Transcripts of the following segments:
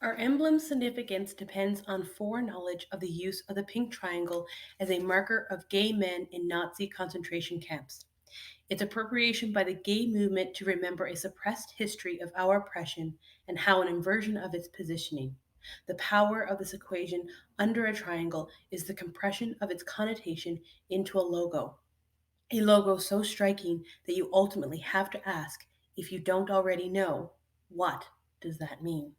Our emblem's significance depends on foreknowledge of the use of the pink triangle as a marker of gay men in Nazi concentration camps. Its appropriation by the gay movement to remember a suppressed history of our oppression and how an inversion of its positioning. The power of this equation under a triangle is the compression of its connotation into a logo so striking that you ultimately have to ask, if you don't already know, what does that mean?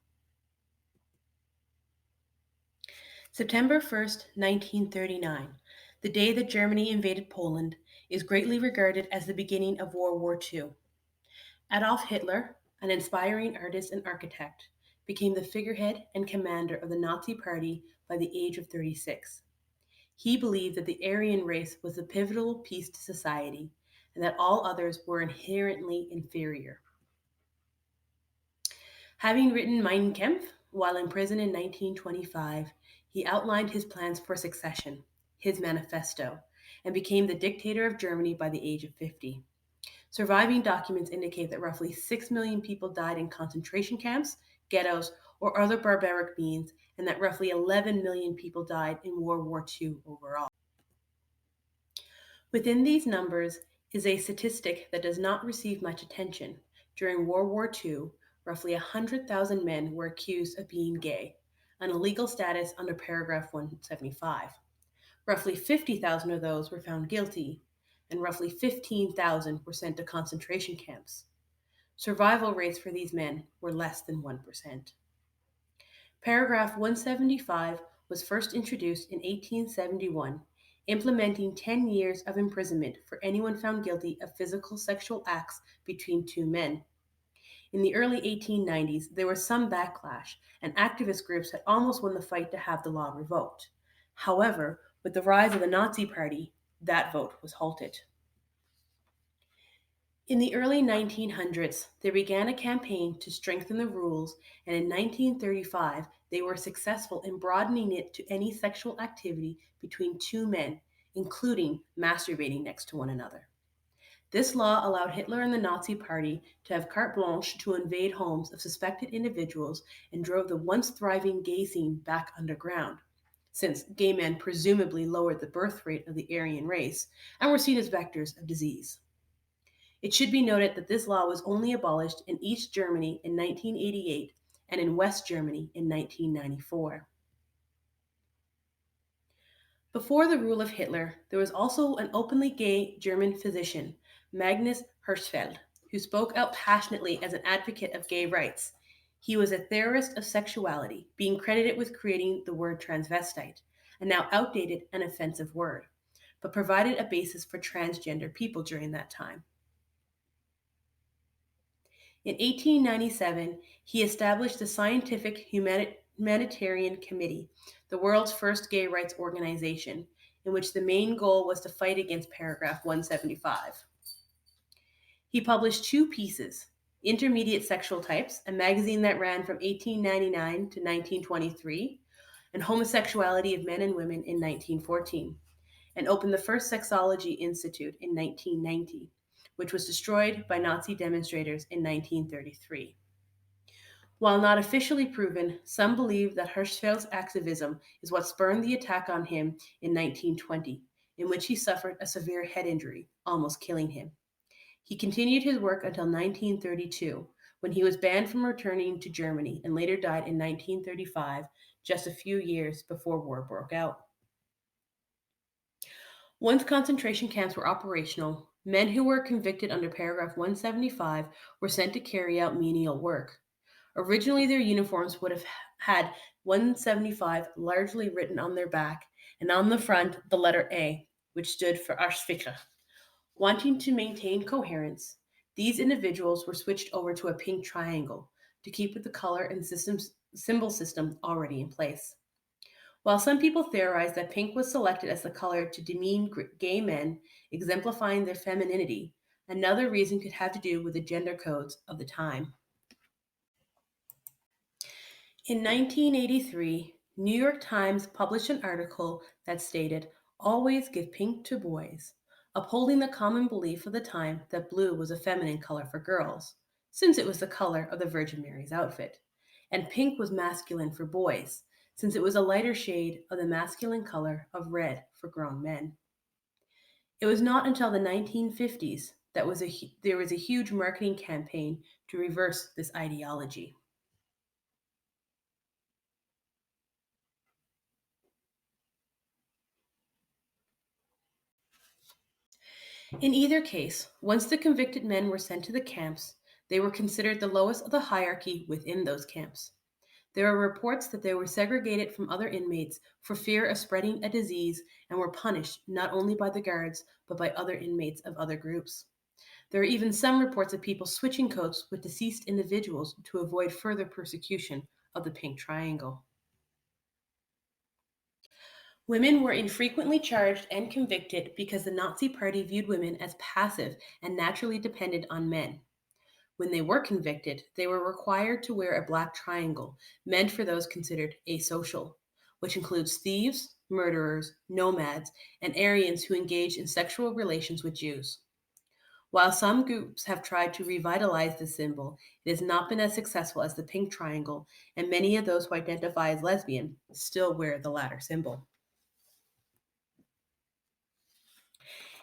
September 1st, 1939, the day that Germany invaded Poland, is greatly regarded as the beginning of World War II. Adolf Hitler, an inspiring artist and architect, became the figurehead and commander of the Nazi Party by the age of 36. He believed that the Aryan race was the pivotal piece to society and that all others were inherently inferior. Having written Mein Kampf while in prison in 1925, he outlined his plans for succession, his manifesto, and became the dictator of Germany by the age of 50. Surviving documents indicate that roughly 6 million people died in concentration camps, ghettos, or other barbaric means, and that roughly 11 million people died in World War II overall. Within these numbers is a statistic that does not receive much attention. During World War II, roughly 100,000 men were accused of being gay, an illegal status under paragraph 175. Roughly 50,000 of those were found guilty, and roughly 15,000 were sent to concentration camps. Survival rates for these men were less than 1%. Paragraph 175 was first introduced in 1871, implementing 10 years of imprisonment for anyone found guilty of physical sexual acts between two men. In the early 1890s, there was some backlash, and activist groups had almost won the fight to have the law revoked. However, with the rise of the Nazi Party, that vote was halted. In the early 1900s, they began a campaign to strengthen the rules, and in 1935, they were successful in broadening it to any sexual activity between two men, including masturbating next to one another. This law allowed Hitler and the Nazi Party to have carte blanche to invade homes of suspected individuals and drove the once thriving gay scene back underground, since gay men presumably lowered the birth rate of the Aryan race and were seen as vectors of disease. It should be noted that this law was only abolished in East Germany in 1988 and in West Germany in 1994. Before the rule of Hitler, there was also an openly gay German physician, Magnus Hirschfeld, who spoke out passionately as an advocate of gay rights. He was a theorist of sexuality, being credited with creating the word transvestite, a now outdated and offensive word, but provided a basis for transgender people during that time. In 1897, he established the Scientific Humanitarian Committee, the world's first gay rights organization, in which the main goal was to fight against paragraph 175. He published two pieces: Intermediate Sexual Types, a magazine that ran from 1899 to 1923, and Homosexuality of Men and Women in 1914, and opened the first Sexology Institute in 1990, which was destroyed by Nazi demonstrators in 1933. While not officially proven, some believe that Hirschfeld's activism is what spurred the attack on him in 1920, in which he suffered a severe head injury, almost killing him. He continued his work until 1932, when he was banned from returning to Germany and later died in 1935, just a few years before war broke out. Once concentration camps were operational, men who were convicted under paragraph 175 were sent to carry out menial work. Originally, their uniforms would have had 175 largely written on their back, and on the front, the letter A, which stood for Arschficker. Wanting to maintain coherence, these individuals were switched over to a pink triangle to keep with the color and symbol system already in place. While some people theorize that pink was selected as the color to demean gay men, exemplifying their femininity, another reason could have to do with the gender codes of the time. In 1983, New York Times published an article that stated, "Always give pink to boys," upholding the common belief of the time that blue was a feminine color for girls, since it was the color of the Virgin Mary's outfit. and pink was masculine for boys, since it was a lighter shade of the masculine color of red for grown men. It was not until the 1950s that there was a huge marketing campaign to reverse this ideology. In either case, once the convicted men were sent to the camps, they were considered the lowest of the hierarchy within those camps. There are reports that they were segregated from other inmates for fear of spreading a disease and were punished not only by the guards but by other inmates of other groups. There are even some reports of people switching coats with deceased individuals to avoid further persecution of the Pink Triangle. Women were infrequently charged and convicted because the Nazi Party viewed women as passive and naturally dependent on men. When they were convicted, they were required to wear a black triangle, meant for those considered asocial, which includes thieves, murderers, nomads, and Aryans who engage in sexual relations with Jews. While some groups have tried to revitalize the symbol, it has not been as successful as the pink triangle, and many of those who identify as lesbian still wear the latter symbol.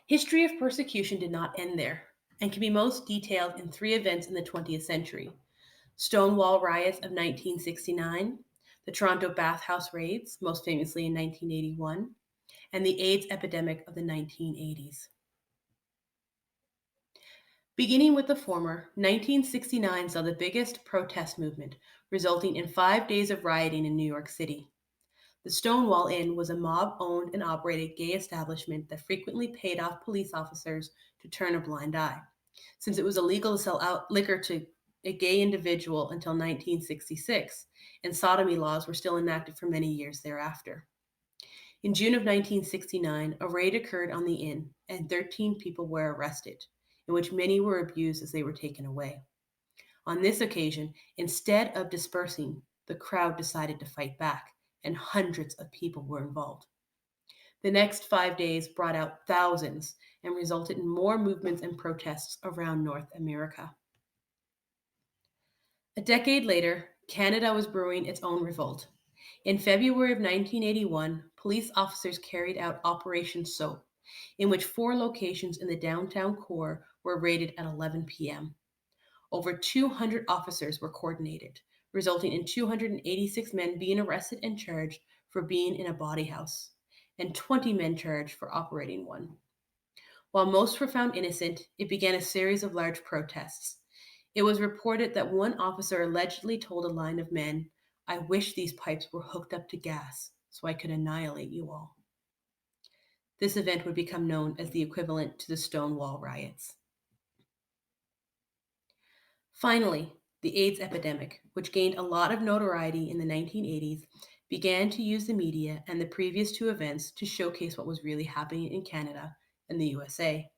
History of persecution did not end there, and can be most detailed in three events in the 20th century: Stonewall riots of 1969, the Toronto bathhouse raids, most famously in 1981, and the AIDS epidemic of the 1980s. Beginning with the former, 1969 saw the biggest protest movement, resulting in 5 days of rioting in New York City. The Stonewall Inn was a mob owned and operated gay establishment that frequently paid off police officers to turn a blind eye, since it was illegal to sell out liquor to a gay individual until 1966, and sodomy laws were still enacted for many years thereafter. In June of 1969, a raid occurred on the inn, and 13 people were arrested, in which many were abused as they were taken away. On this occasion, instead of dispersing, the crowd decided to fight back, and hundreds of people were involved. The next 5 days brought out thousands and resulted in more movements and protests around North America. A decade later, Canada was brewing its own revolt. In February of 1981, police officers carried out Operation Soap, in which 4 locations in the downtown core were raided at 11 p.m. Over 200 officers were coordinated, resulting in 286 men being arrested and charged for being in a bawdy house, and 20 men charged for operating one. While most were found innocent, it began a series of large protests. It was reported that one officer allegedly told a line of men, "I wish these pipes were hooked up to gas so I could annihilate you all." This event would become known as the equivalent to the Stonewall riots. Finally, the AIDS epidemic, which gained a lot of notoriety in the 1980s, began to use the media and the previous two events to showcase what was really happening in Canada and the USA.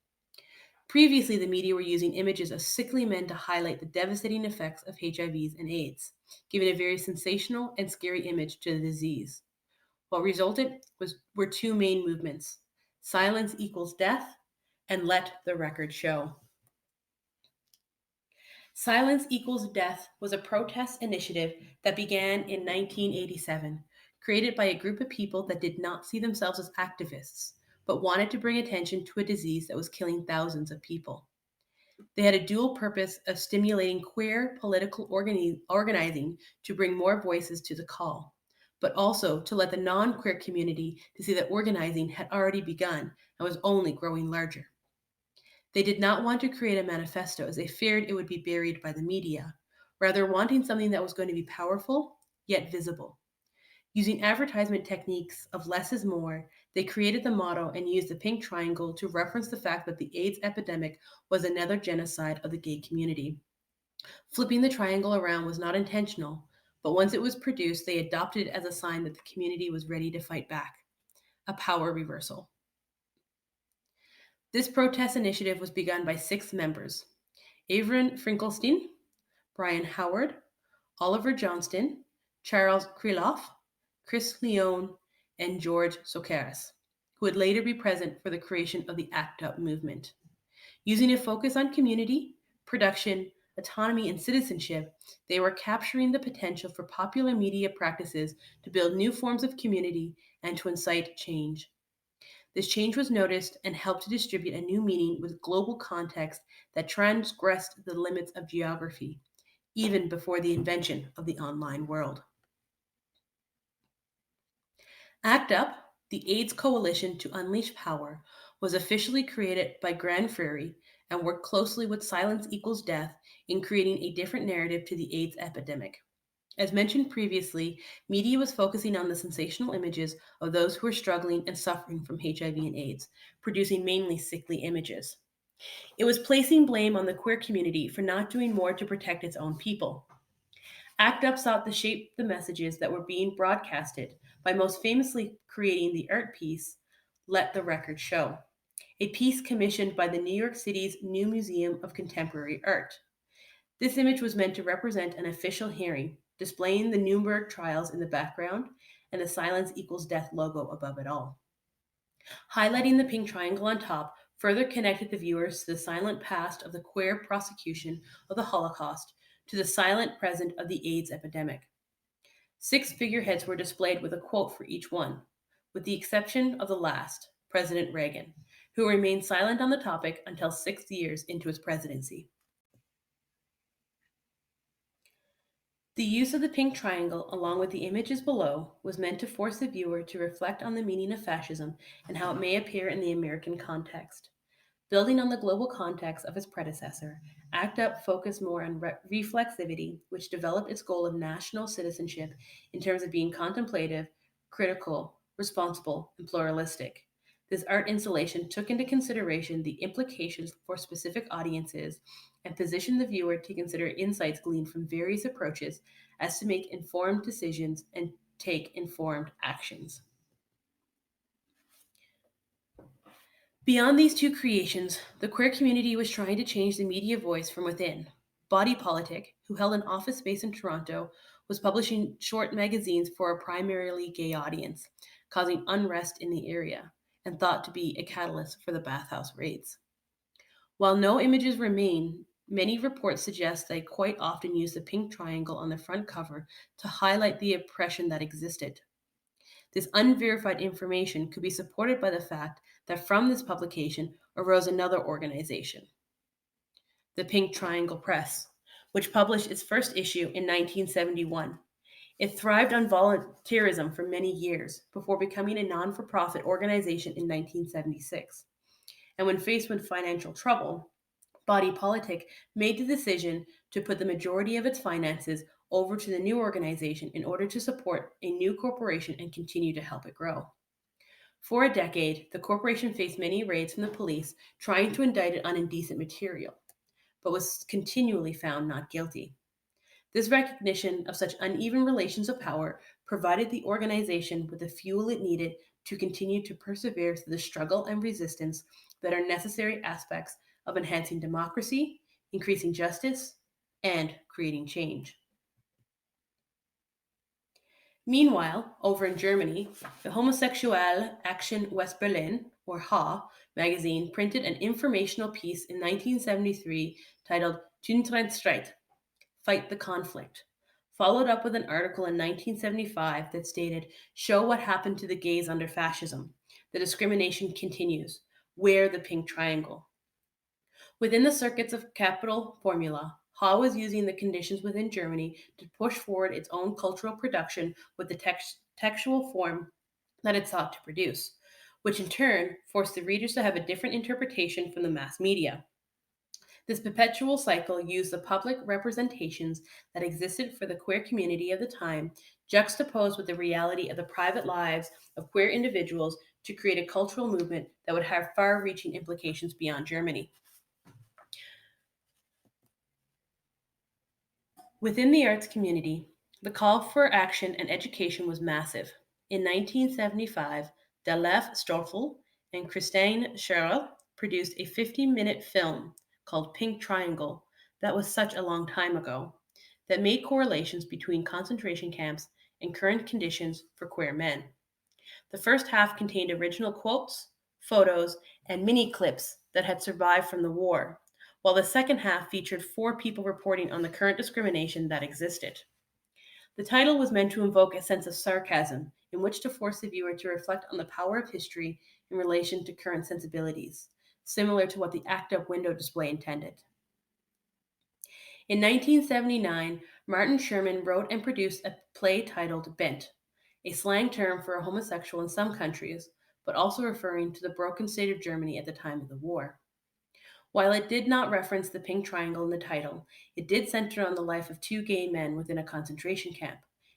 Previously, the media were using images of sickly men to highlight the devastating effects of HIVs and AIDS, giving a very sensational and scary image to the disease. What resulted were two main movements: silence equals death, and let the record show. Silence Equals Death was a protest initiative that began in 1987, created by a group of people that did not see themselves as activists, but wanted to bring attention to a disease that was killing thousands of people. They had a dual purpose of stimulating queer political organizing to bring more voices to the call, but also to let the non-queer community to see that organizing had already begun and was only growing larger. They did not want to create a manifesto as they feared it would be buried by the media, rather wanting something that was going to be powerful yet visible. Using advertisement techniques of less is more, they created the motto and used the pink triangle to reference the fact that the AIDS epidemic was another genocide of the gay community. Flipping the triangle around was not intentional, but once it was produced, they adopted it as a sign that the community was ready to fight back. A power reversal. This protest initiative was begun by 6 members: Avron Finkelstein, Brian Howard, Oliver Johnston, Charles Krylov, Chris Leone, and George Sokeras, who would later be present for the creation of the ACT UP movement. Using a focus on community, production, autonomy, and citizenship, they were capturing the potential for popular media practices to build new forms of community and to incite change. This change was noticed and helped to distribute a new meaning with global context that transgressed the limits of geography, even before the invention of the online world. ACT UP, the AIDS Coalition to Unleash Power, was officially created by Grand Prairie and worked closely with Silence Equals Death in creating a different narrative to the AIDS epidemic. As mentioned previously, media was focusing on the sensational images of those who were struggling and suffering from HIV and AIDS, producing mainly sickly images. It was placing blame on the queer community for not doing more to protect its own people. ACT UP sought to shape the messages that were being broadcasted by most famously creating the art piece, Let the Record Show, a piece commissioned by the New York City's New Museum of Contemporary Art. This image was meant to represent an official hearing, displaying the Nuremberg trials in the background and the Silence Equals Death logo above it all. Highlighting the pink triangle on top further connected the viewers to the silent past of the queer prosecution of the Holocaust to the silent present of the AIDS epidemic. 6 figureheads were displayed with a quote for each one, with the exception of the last, President Reagan, who remained silent on the topic until 6 years into his presidency. The use of the pink triangle, along with the images below, was meant to force the viewer to reflect on the meaning of fascism and how it may appear in the American context. Building on the global context of its predecessor, ACT UP focused more on reflexivity, which developed its goal of national citizenship in terms of being contemplative, critical, responsible, and pluralistic. This art installation took into consideration the implications for specific audiences and positioned the viewer to consider insights gleaned from various approaches as to make informed decisions and take informed actions. Beyond these two creations, the queer community was trying to change the media voice from within. Body Politic, who held an office space in Toronto, was publishing short magazines for a primarily gay audience, causing unrest in the area, and thought to be a catalyst for the bathhouse raids. While no images remain, many reports suggest they quite often used the pink triangle on the front cover to highlight the oppression that existed. This unverified information could be supported by the fact that from this publication arose another organization, the Pink Triangle Press, which published its first issue in 1971. It thrived on volunteerism for many years before becoming a non for profit organization in 1976. And when faced with financial trouble, Body Politic made the decision to put the majority of its finances over to the new organization in order to support a new corporation and continue to help it grow. For a decade, the corporation faced many raids from the police trying to indict it on indecent material, but was continually found not guilty. This recognition of such uneven relations of power provided the organization with the fuel it needed to continue to persevere through the struggle and resistance that are necessary aspects of enhancing democracy, increasing justice, and creating change. Meanwhile, over in Germany, the Homosexuelle Action West Berlin, or HA, magazine printed an informational piece in 1973 titled Tuntrendstreit, Fight the Conflict, followed up with an article in 1975 that stated, Show what happened to the gays under fascism. The discrimination continues. Wear the pink triangle. Within the circuits of capital formula, Ha was using the conditions within Germany to push forward its own cultural production with the textual form that it sought to produce, which in turn forced the readers to have a different interpretation from the mass media. This perpetual cycle used the public representations that existed for the queer community of the time, juxtaposed with the reality of the private lives of queer individuals to create a cultural movement that would have far reaching implications beyond Germany. Within the arts community, the call for action and education was massive. In 1975, Dalef Stoffel and Christine Scherl produced a 50-minute film called Pink Triangle that was such a long time ago that made correlations between concentration camps and current conditions for queer men. The first half contained original quotes, photos, and mini clips that had survived from the war, while the second half featured 4 people reporting on the current discrimination that existed. The title was meant to invoke a sense of sarcasm in which to force the viewer to reflect on the power of history in relation to current sensibilities, similar to what the ACT UP window display intended. In 1979, Martin Sherman wrote and produced a play titled Bent, a slang term for a homosexual in some countries, but also referring to the broken state of Germany at the time of the war. While it did not reference the pink triangle in the title, it did center on the life of 2 gay men within a concentration camp,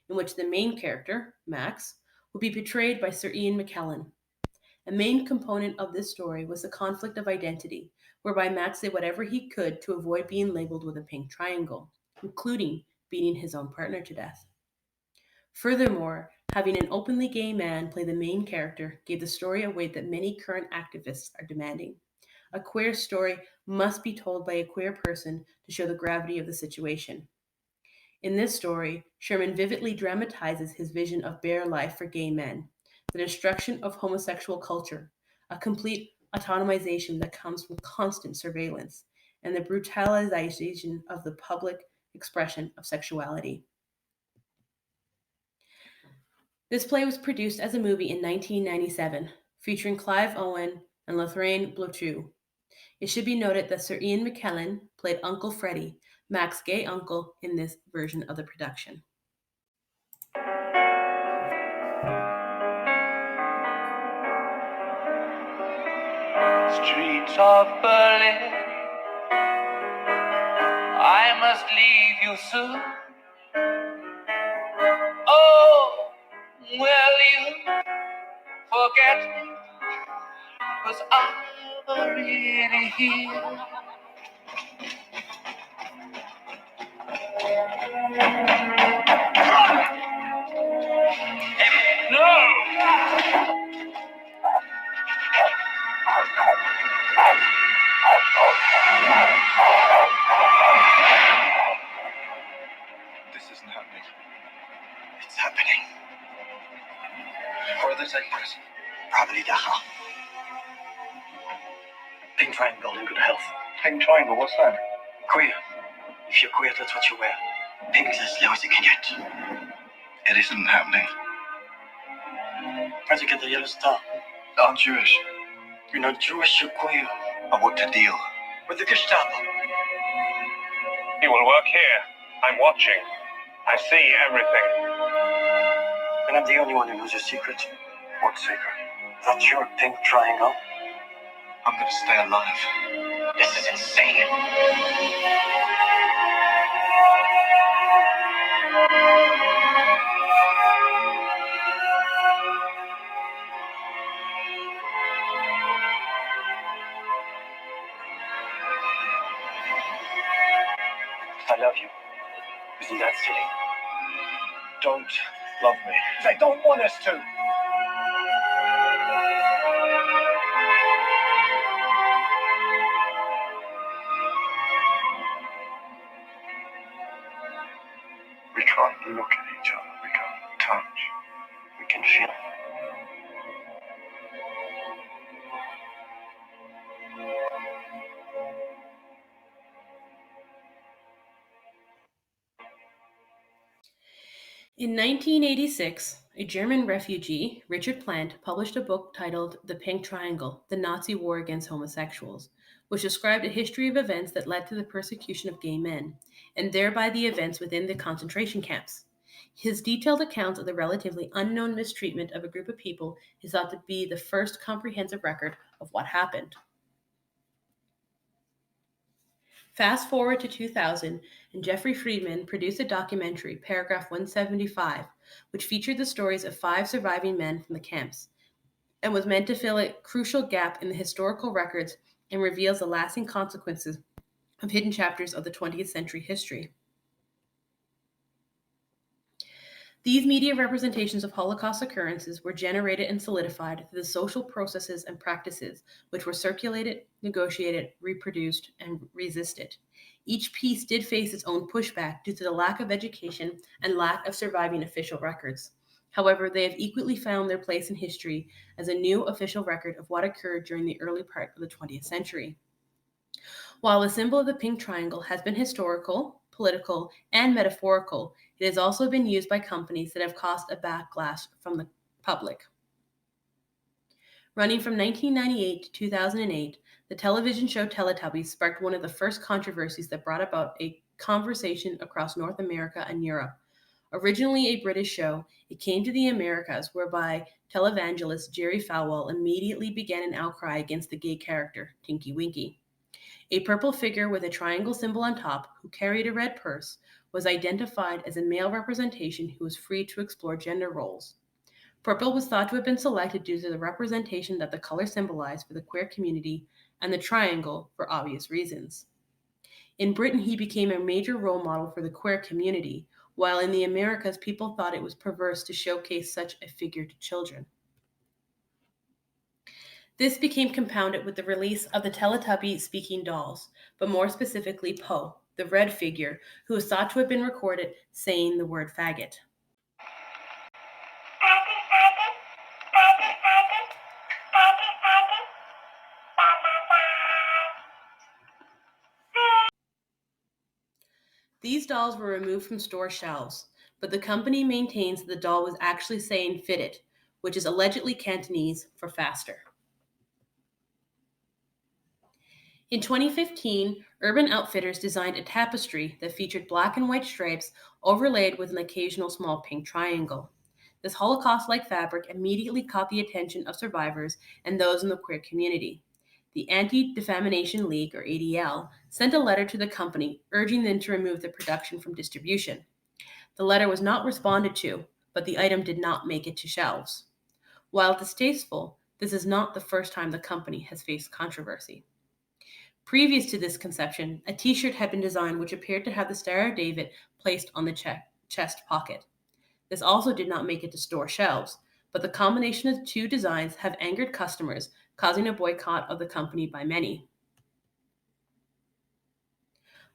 in which the main character, Max, would be portrayed by Sir Ian McKellen. A main component of this story was the conflict of identity, whereby Max did whatever he could to avoid being labeled with a pink triangle, including beating his own partner to death. Furthermore, having an openly gay man play the main character gave the story a weight that many current activists are demanding. A queer story must be told by a queer person to show the gravity of the situation. In this story, Sherman vividly dramatizes his vision of bare life for gay men, the destruction of homosexual culture, a complete autonomization that comes from constant surveillance, and the brutalization of the public expression of sexuality. This play was produced as a movie in 1997, featuring Clive Owen and Lorraine Blotu. It should be noted that Sir Ian McKellen played Uncle Freddie, Mac's gay uncle, in this version of the production. Streets of Berlin, I must leave you soon. Oh, will you forget me? 'Cause I'm already here. No! This isn't happening. It's happening. Where are they taking us? Probably Dachau. Pink triangle in good health. Pink triangle, what's that? Queer. If you're queer, that's what you wear. Pink is as low as you can get. It isn't happening. How'd you get the yellow star? I'm Jewish. You're not Jewish, you're queer. I worked a deal. With the Gestapo. You will work here. I'm watching. I see everything. And I'm the only one who knows your secret. What secret? That's your pink triangle. I'm going to stay alive. This is insane. I love you. Isn't that silly? Don't love me. They don't want us to. We can't look at each other. We can't touch. We can feel. In 1986, a German refugee, Richard Plant, published a book titled The Pink Triangle, The Nazi War Against Homosexuals, which described a history of events that led to the persecution of gay men, and thereby the events within the concentration camps. His detailed account of the relatively unknown mistreatment of a group of people is thought to be the first comprehensive record of what happened. Fast forward to 2000, and Jeffrey Friedman produced a documentary, Paragraph 175, which featured the stories of 5 surviving men from the camps, and was meant to fill a crucial gap in the historical records and reveals the lasting consequences of hidden chapters of the 20th century history. These media representations of Holocaust occurrences were generated and solidified through the social processes and practices which were circulated, negotiated, reproduced, and resisted. Each piece did face its own pushback due to the lack of education and lack of surviving official records. However, they have equally found their place in history as a new official record of what occurred during the early part of the 20th century. While the symbol of the pink triangle has been historical, political, and metaphorical, it has also been used by companies that have caused a backlash from the public. Running from 1998 to 2008, the television show Teletubbies sparked one of the first controversies that brought about a conversation across North America and Europe. Originally a British show, it came to the Americas, whereby televangelist Jerry Falwell immediately began an outcry against the gay character, Tinky Winky. A purple figure with a triangle symbol on top, who carried a red purse, was identified as a male representation who was free to explore gender roles. Purple was thought to have been selected due to the representation that the color symbolized for the queer community, and the triangle for obvious reasons. In Britain, he became a major role model for the queer community, while in the Americas, people thought it was perverse to showcase such a figure to children. This became compounded with the release of the Teletubby speaking dolls, but more specifically Poe, the red figure, who was thought to have been recorded saying the word faggot. These dolls were removed from store shelves, but the company maintains that the doll was actually saying "fit it," which is allegedly Cantonese for faster. In 2015, Urban Outfitters designed a tapestry that featured black and white stripes overlaid with an occasional small pink triangle. This Holocaust-like fabric immediately caught the attention of survivors and those in the queer community. The Anti-Defamation League, or ADL, sent a letter to the company urging them to remove the production from distribution. The letter was not responded to, but the item did not make it to shelves. While distasteful, this is not the first time the company has faced controversy. Previous to this conception, a t-shirt had been designed which appeared to have the Star of David placed on the chest pocket. This also did not make it to store shelves, but the combination of the two designs have angered customers, causing a boycott of the company by many.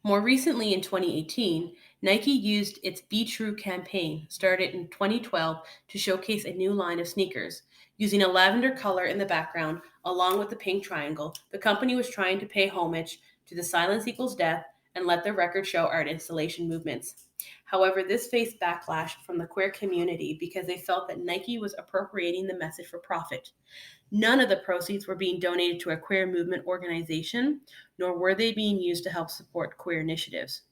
More recently, in 2018, Nike used its Be True campaign, started in 2012, to showcase a new line of sneakers. Using a lavender color in the background, along with the pink triangle, the company was trying to pay homage to the Silence Equals Death and Let the Record Show art installation movements. However, this faced backlash from the queer community because they felt that Nike was appropriating the message for profit. None of the proceeds were being donated to a queer movement organization, nor were they being used to help support queer initiatives.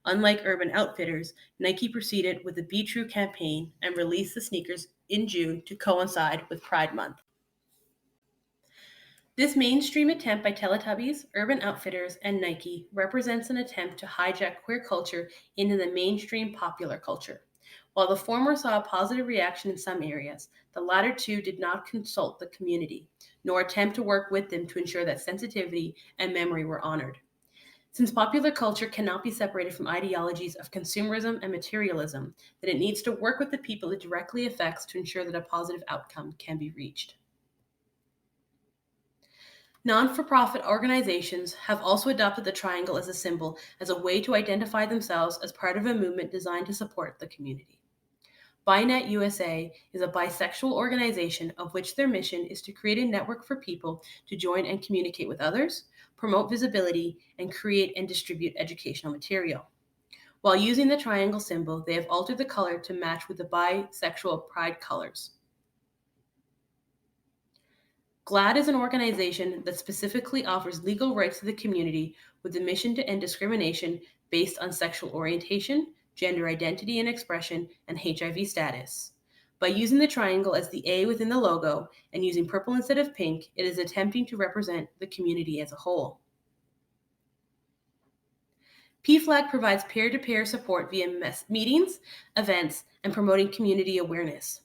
Unlike Urban Outfitters, Nike proceeded with the Be True campaign and released the sneakers in June to coincide with Pride Month. This mainstream attempt by Teletubbies, Urban Outfitters, and Nike represents an attempt to hijack queer culture into the mainstream popular culture. While the former saw a positive reaction in some areas, the latter two did not consult the community, nor attempt to work with them to ensure that sensitivity and memory were honored. Since popular culture cannot be separated from ideologies of consumerism and materialism, that it needs to work with the people it directly affects to ensure that a positive outcome can be reached. Non-for-profit organizations have also adopted the triangle as a symbol as a way to identify themselves as part of a movement designed to support the community. BiNet USA is a bisexual organization of which their mission is to create a network for people to join and communicate with others, promote visibility, and create and distribute educational material. While using the triangle symbol, they have altered the color to match with the bisexual pride colors. GLAAD is an organization that specifically offers legal rights to the community with the mission to end discrimination based on sexual orientation, gender identity and expression, and HIV status. By using the triangle as the A within the logo and using purple instead of pink, it is attempting to represent the community as a whole. PFLAG provides peer-to-peer support via meetings, events, and promoting community awareness.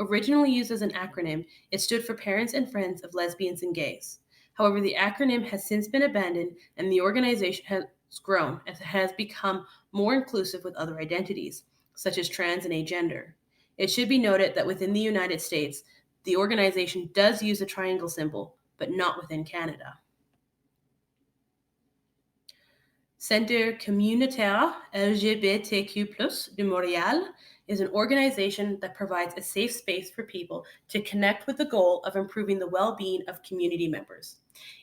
Originally used as an acronym, it stood for Parents and Friends of Lesbians and Gays. However, the acronym has since been abandoned and the organization has grown as it has become more inclusive with other identities, such as trans and agender. It should be noted that within the United States, the organization does use a triangle symbol, but not within Canada. Centre communautaire LGBTQ+ de Montréal is an organization that provides a safe space for people to connect with the goal of improving the well-being of community members.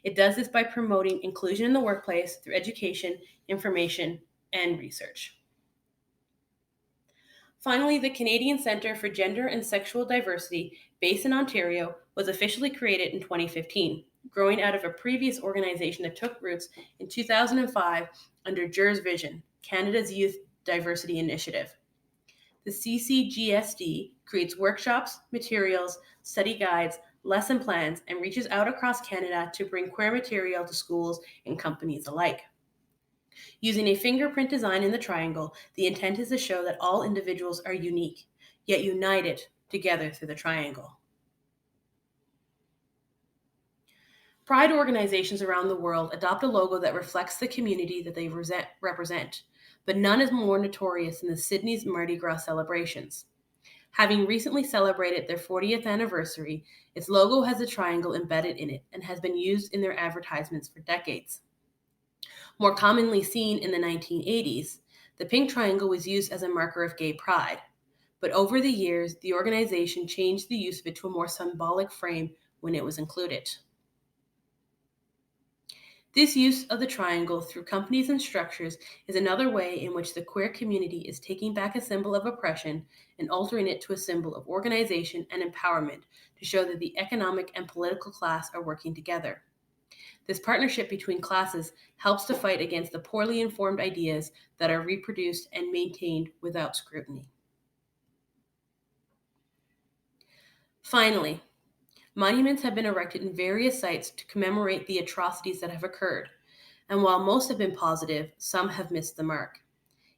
It does this by promoting inclusion in the workplace through education, information, and research. Finally, the Canadian Centre for Gender and Sexual Diversity, based in Ontario, was officially created in 2015, growing out of a previous organization that took roots in 2005 under GER's vision, Canada's Youth Diversity Initiative. The CCGSD creates workshops, materials, study guides, lesson plans, and reaches out across Canada to bring queer material to schools and companies alike. Using a fingerprint design in the triangle, the intent is to show that all individuals are unique, yet united together through the triangle. Pride organizations around the world adopt a logo that reflects the community that they represent, but none is more notorious than the Sydney's Mardi Gras celebrations. Having recently celebrated their 40th anniversary, its logo has a triangle embedded in it and has been used in their advertisements for decades. More commonly seen in the 1980s, the pink triangle was used as a marker of gay pride, but over the years, the organization changed the use of it to a more symbolic frame when it was included. This use of the triangle through companies and structures is another way in which the queer community is taking back a symbol of oppression and altering it to a symbol of organization and empowerment to show that the economic and political class are working together. This partnership between classes helps to fight against the poorly informed ideas that are reproduced and maintained without scrutiny. Finally, monuments have been erected in various sites to commemorate the atrocities that have occurred, and while most have been positive, some have missed the mark.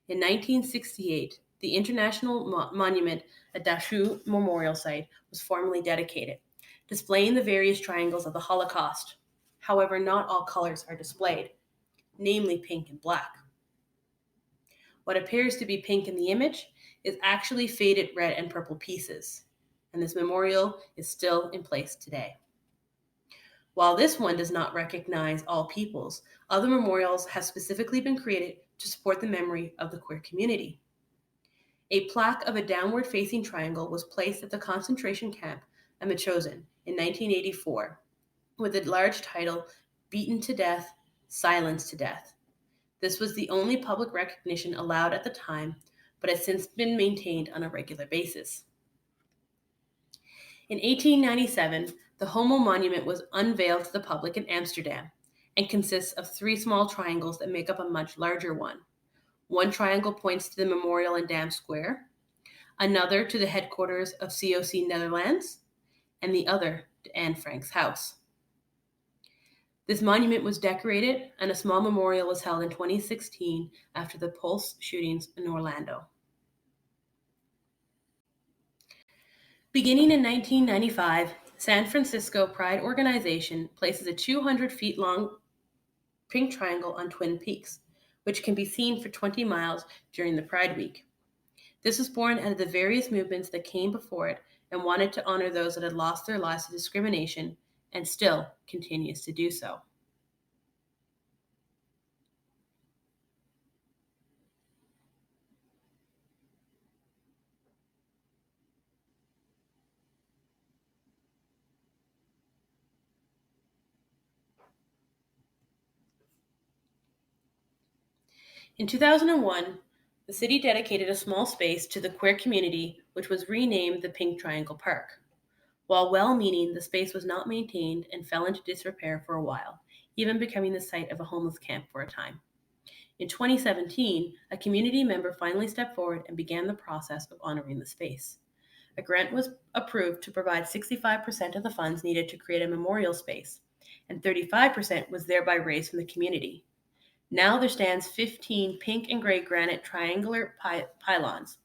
In 1968, the International Monument at Dachau Memorial Site was formally dedicated, displaying the various triangles of the Holocaust. However, not all colors are displayed, namely pink and black. What appears to be pink in the image is actually faded red and purple pieces, and this memorial is still in place today. While this one does not recognize all peoples, other memorials have specifically been created to support the memory of the queer community. A plaque of a downward-facing triangle was placed at the concentration camp at Mauthausen in 1984, with a large title, Beaten to Death, Silenced to Death. This was the only public recognition allowed at the time, but has since been maintained on a regular basis. In 1897, the Homo Monument was unveiled to the public in Amsterdam and consists of 3 small triangles that make up a much larger one. One triangle points to the memorial in Dam Square, another to the headquarters of COC Netherlands, and the other to Anne Frank's house. This monument was decorated, and a small memorial was held in 2016 after the Pulse shootings in Orlando. Beginning in 1995, San Francisco Pride Organization places a 200 feet long pink triangle on Twin Peaks, which can be seen for 20 miles during the Pride Week. This was born out of the various movements that came before it and wanted to honor those that had lost their lives to discrimination and still continues to do so. In 2001, the city dedicated a small space to the queer community, which was renamed the Pink Triangle Park. While well-meaning, the space was not maintained and fell into disrepair for a while, even becoming the site of a homeless camp for a time. In 2017, a community member finally stepped forward and began the process of honoring the space. A grant was approved to provide 65% of the funds needed to create a memorial space, and 35% was thereby raised from the community. Now there stands 15 pink and gray granite triangular pylons,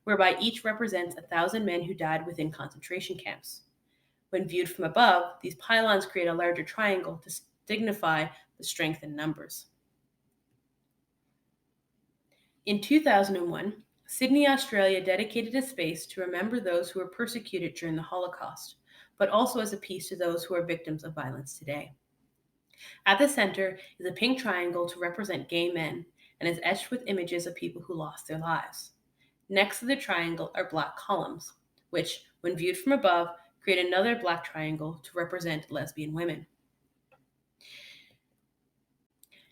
whereby each represents 1,000 men who died within concentration camps. When viewed from above, these pylons create a larger triangle to signify the strength in numbers. In 2001, Sydney, Australia dedicated a space to remember those who were persecuted during the Holocaust, but also as a piece to those who are victims of violence today. At the center is a pink triangle to represent gay men and is etched with images of people who lost their lives. Next to the triangle are black columns, which, when viewed from above, create another black triangle to represent lesbian women.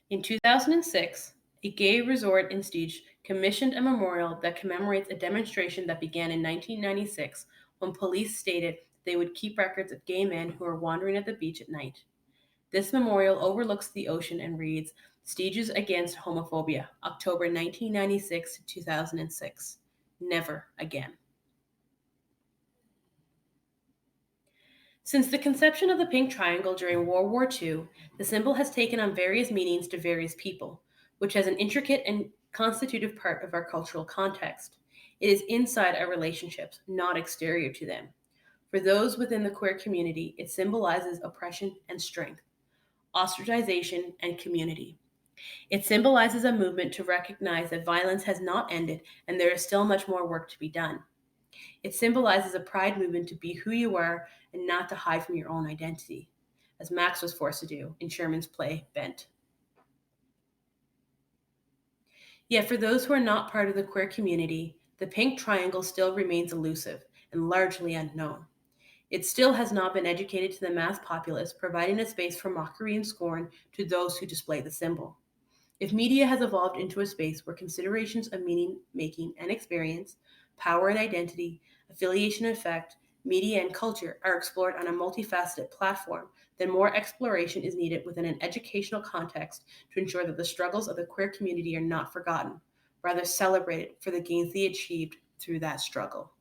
In 2006, a gay resort in Stege commissioned a memorial that commemorates a demonstration that began in 1996 when police stated they would keep records of gay men who were wandering at the beach at night. This memorial overlooks the ocean and reads, Stages Against Homophobia, October 1996 to 2006. Never again. Since the conception of the pink triangle during World War II, the symbol has taken on various meanings to various people, which is an intricate and constitutive part of our cultural context. It is inside our relationships, not exterior to them. For those within the queer community, it symbolizes oppression and strength, ostracization and community. It symbolizes a movement to recognize that violence has not ended and there is still much more work to be done. It symbolizes a pride movement to be who you are and not to hide from your own identity, as Max was forced to do in Sherman's play Bent. Yet for those who are not part of the queer community, the pink triangle still remains elusive and largely unknown. It still has not been educated to the mass populace, providing a space for mockery and scorn to those who display the symbol. If media has evolved into a space where considerations of meaning making and experience, power and identity, affiliation and effect, media and culture are explored on a multifaceted platform, then more exploration is needed within an educational context to ensure that the struggles of the queer community are not forgotten, rather celebrated for the gains they achieved through that struggle.